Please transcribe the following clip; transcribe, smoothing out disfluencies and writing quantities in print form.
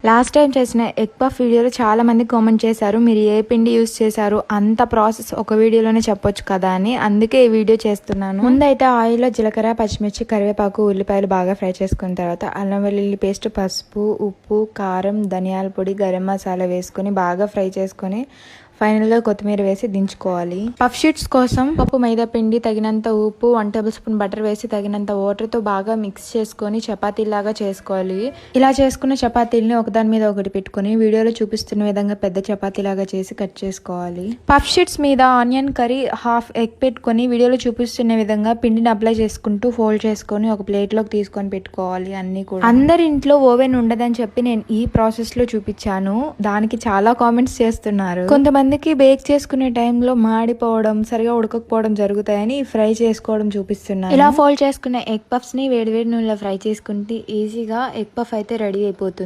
Last time చేసిన egg puff వీడియోలో చాలా మంది కామెంట్ చేశారు, మీరు ఏ పిండి యూస్ చేశారు, అంత ప్రాసెస్ ఒక వీడియోలోనే చెప్పొచ్చు కదా అని. అందుకే ఈ వీడియో చేస్తున్నాను. ముందైతే ఆయిల్లో జీలకర్ర, పచ్చిమిర్చి, కరివేపాకు, ఉల్లిపాయలు బాగా ఫ్రై చేసుకున్న తర్వాత అల్లం వెల్లుల్లి పేస్ట్, పసుపు, ఉప్పు, కారం, ధనియాల పొడి, గరం మసాలా వేసుకొని బాగా ఫ్రై చేసుకొని ఫైనల్గా కొత్తిమీర వేసి దించుకోవాలి. పఫ్ షీట్స్ కోసం పప్పు, మైదా పిండి, తగినంత ఉప్పు, 1 టేబుల్ స్పూన్ బటర్ వేసి తగినంత వాటర్తో బాగా మిక్స్ చేసుకొని చపాతీలాగా చేసుకోవాలి. ఇలా చేసుకున్న చపాతీల్ని ఒకదాని మీద ఒకటి పెట్టుకుని వీడియోలో చూపిస్తున్న విధంగా పెద్ద చపాతీలాగా చేసి కట్ చేసుకోవాలి. పఫ్ షీట్స్ మీద ఆనియన్ కర్రీ, హాఫ్ ఎగ్ పెట్టుకొని వీడియోలో చూపిస్తున్న విధంగా పిండిని అప్లై చేసుకుంటూ ఫోల్డ్ చేసుకొని ఒక ప్లేట్లోకి తీసుకొని పెట్టుకోవాలి. అన్ని కూడా అందరి ఇంట్లో ఓవెన్ ఉండదని చెప్పి నేను ఈ ప్రాసెస్ లో చూపించాను. దానికి చాలా కామెంట్స్ చేస్తున్నారు. కొంతమందికి బేక్ చేసుకునే టైంలో మాడిపోవడం, సరిగా ఉడకకపోవడం జరుగుతాయని ఫ్రై చేసుకోవడం చూపిస్తున్నాను. ఇలా ఫోల్డ్ చేసుకున్న ఎగ్ పఫ్స్ ని వేడివేడి నూనెలో ఫ్రై చేసుకుంటే ఈజీగా ఎగ్ పఫ్ అయితే రెడీ అయిపోతుంది.